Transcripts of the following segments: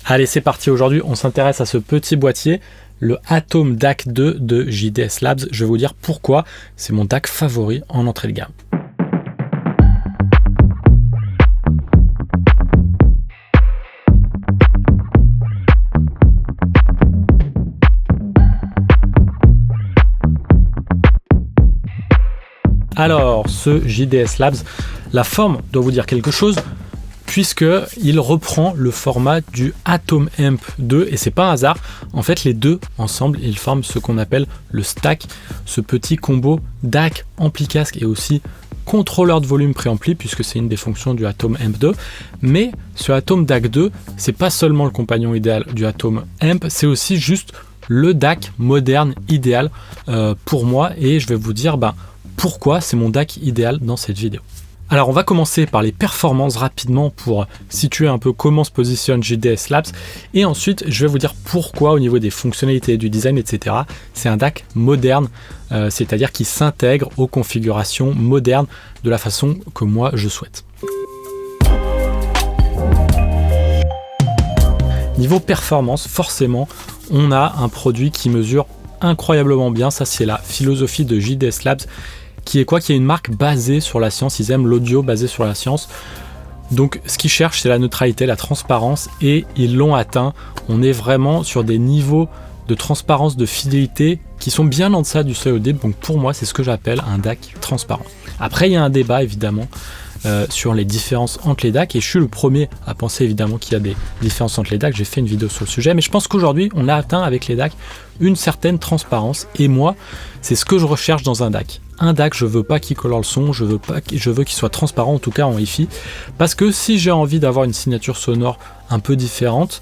Allez, c'est parti. Aujourd'hui, on s'intéresse à ce petit boîtier, le Atom DAC 2 de JDS Labs. Je vais vous dire pourquoi c'est mon DAC favori en entrée de gamme. Alors, ce JDS Labs, la forme doit vous dire quelque chose, puisqu'il reprend le format du Atom Amp 2, et c'est pas un hasard. En fait, les deux ensemble, ils forment ce qu'on appelle le stack, ce petit combo DAC, ampli casque et aussi contrôleur de volume préampli, puisque c'est une des fonctions du Atom Amp 2. Mais ce Atom DAC 2, c'est pas seulement le compagnon idéal du Atom Amp, c'est aussi juste le DAC moderne idéal pour moi, et je vais vous dire pourquoi c'est mon DAC idéal dans cette vidéo. Alors on va commencer par les performances rapidement pour situer un peu comment se positionne JDS Labs, et ensuite je vais vous dire pourquoi au niveau des fonctionnalités, du design, etc. c'est un DAC moderne, c'est-à-dire qui s'intègre aux configurations modernes de la façon que moi je souhaite. Niveau performance, forcément on a un produit qui mesure incroyablement bien. Ça c'est la philosophie de JDS Labs, qui est une marque basée sur la science. Ils aiment l'audio basé sur la science. Donc ce qu'ils cherchent, c'est la neutralité, la transparence, et ils l'ont atteint. On est vraiment sur des niveaux de transparence, de fidélité qui sont bien en deçà du seuil audible. Donc pour moi, c'est ce que j'appelle un DAC transparent. Après, il y a un débat évidemment sur les différences entre les DAC, et je suis le premier à penser évidemment qu'il y a des différences entre les DAC. J'ai fait une vidéo sur le sujet, mais je pense qu'aujourd'hui, on a atteint avec les DAC une certaine transparence, et moi, c'est ce que je recherche dans un DAC. Un DAC, je veux pas qu'il colore le son, je veux qu'il soit transparent, en tout cas en hi-fi, parce que si j'ai envie d'avoir une signature sonore un peu différente,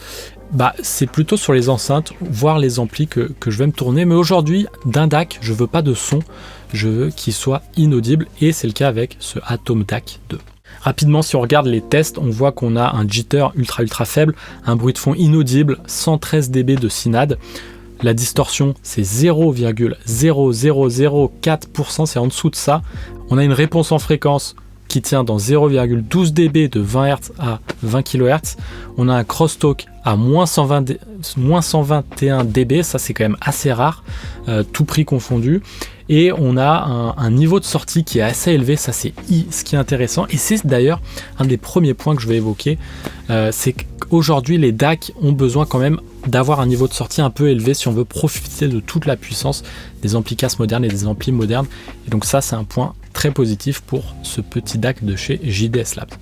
c'est plutôt sur les enceintes, voire les amplis que je vais me tourner. Mais aujourd'hui, d'un DAC, je veux pas de son, je veux qu'il soit inaudible, et c'est le cas avec ce Atom DAC 2. Rapidement, si on regarde les tests, on voit qu'on a un jitter ultra faible, un bruit de fond inaudible, 113 dB de SINAD. La distorsion, c'est 0,0004%, c'est en dessous de ça. On a une réponse en fréquence qui tient dans 0,12 dB de 20 Hz à 20 kHz. On a un crosstalk à moins 121 dB, ça c'est quand même assez rare, tout prix confondu. Et on a un niveau de sortie qui est assez élevé, ça c'est ce qui est intéressant. Et c'est d'ailleurs un des premiers points que je vais évoquer, c'est qu'aujourd'hui les DAC ont besoin quand même d'avoir un niveau de sortie un peu élevé si on veut profiter de toute la puissance des amplis casques modernes et des amplis modernes. Et donc ça c'est un point très positif pour ce petit DAC de chez JDS Labs.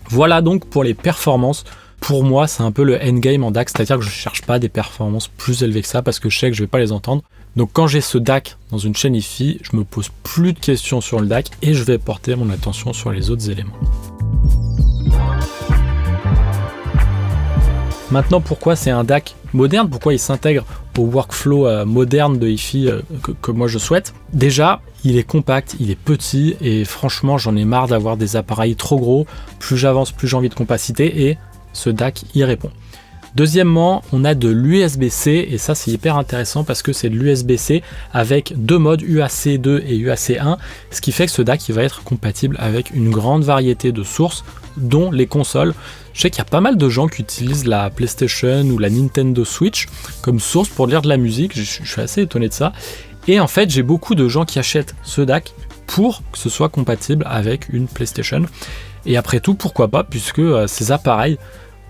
Voilà donc pour les performances. Pour moi, c'est un peu le endgame en DAC, c'est-à-dire que je ne cherche pas des performances plus élevées que ça parce que je sais que je ne vais pas les entendre. Donc quand j'ai ce DAC dans une chaîne hi-fi, je me pose plus de questions sur le DAC et je vais porter mon attention sur les autres éléments. Maintenant, pourquoi c'est un DAC moderne? Pourquoi il s'intègre au workflow moderne de hi-fi que moi je souhaite? Déjà, il est compact, il est petit, et franchement, j'en ai marre d'avoir des appareils trop gros. Plus j'avance, plus j'ai envie de compacité, et ce DAC y répond. Deuxièmement, on a de l'USB-C, et ça c'est hyper intéressant parce que c'est de l'USB-C avec deux modes, UAC 2 et UAC 1, ce qui fait que ce DAC il va être compatible avec une grande variété de sources, dont les consoles. Je sais qu'il y a pas mal de gens qui utilisent la PlayStation ou la Nintendo Switch comme source pour lire de la musique, je suis assez étonné de ça. Et en fait, j'ai beaucoup de gens qui achètent ce DAC pour que ce soit compatible avec une PlayStation. Et après tout, pourquoi pas, puisque ces appareils,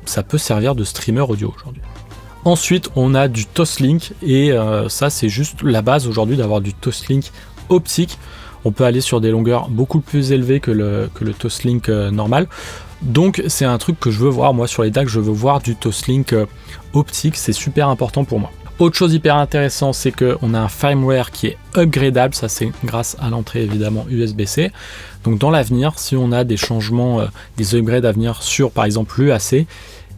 ça peut servir de streamer audio aujourd'hui. Ensuite, on a du Toslink, et ça c'est juste la base aujourd'hui d'avoir du Toslink optique. On peut aller sur des longueurs beaucoup plus élevées que le Toslink normal. Donc c'est un truc que je veux voir, moi sur les DAC, je veux voir du Toslink optique, c'est super important pour moi. Autre chose hyper intéressant, c'est qu'on a un firmware qui est upgradable, ça c'est grâce à l'entrée évidemment USB-C. Donc dans l'avenir, si on a des changements, des upgrades à venir sur par exemple l'UAC,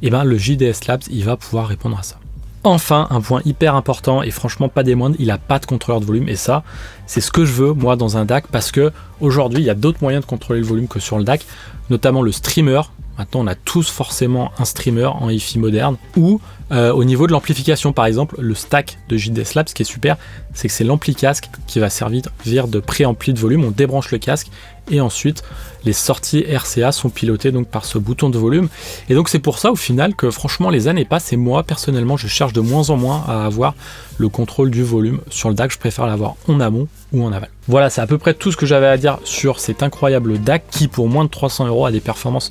le JDS Labs il va pouvoir répondre à ça. Enfin, un point hyper important, et franchement pas des moindres, il n'a pas de contrôleur de volume, et ça c'est ce que je veux moi dans un DAC, parce que aujourd'hui il y a d'autres moyens de contrôler le volume que sur le DAC, notamment le streamer. Maintenant, on a tous forcément un streamer en hi-fi moderne. Ou au niveau de l'amplification, par exemple, le stack de JDS Lab, ce qui est super, c'est que c'est l'ampli casque qui va servir de préampli de volume. On débranche le casque et ensuite les sorties RCA sont pilotées donc par ce bouton de volume. Et donc c'est pour ça au final que franchement les années passent et moi personnellement je cherche de moins en moins à avoir le contrôle du volume sur le DAC. Je préfère l'avoir en amont ou en aval. Voilà, c'est à peu près tout ce que j'avais à dire sur cet incroyable DAC qui pour moins de 300 € a des performances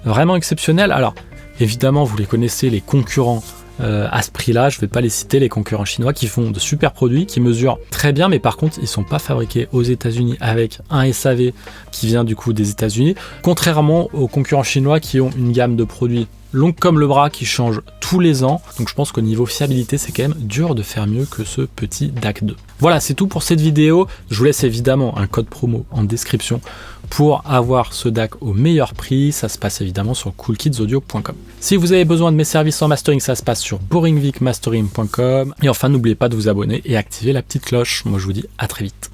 vraiment exceptionnelles. Alors évidemment vous les connaissez, les concurrents à ce prix-là, je ne vais pas les citer, les concurrents chinois qui font de super produits, qui mesurent très bien, mais par contre, ils ne sont pas fabriqués aux États-Unis avec un SAV qui vient du coup des États-Unis, contrairement aux concurrents chinois qui ont une gamme de produits longue comme le bras qui change tous les ans. Donc je pense qu'au niveau fiabilité, c'est quand même dur de faire mieux que ce petit DAC 2. Voilà, c'est tout pour cette vidéo. Je vous laisse évidemment un code promo en description pour avoir ce DAC au meilleur prix. Ça se passe évidemment sur coolkidsaudio.com. Si vous avez besoin de mes services en mastering, ça se passe sur boringvicmastering.com. Et enfin, n'oubliez pas de vous abonner et activer la petite cloche. Moi, je vous dis à très vite.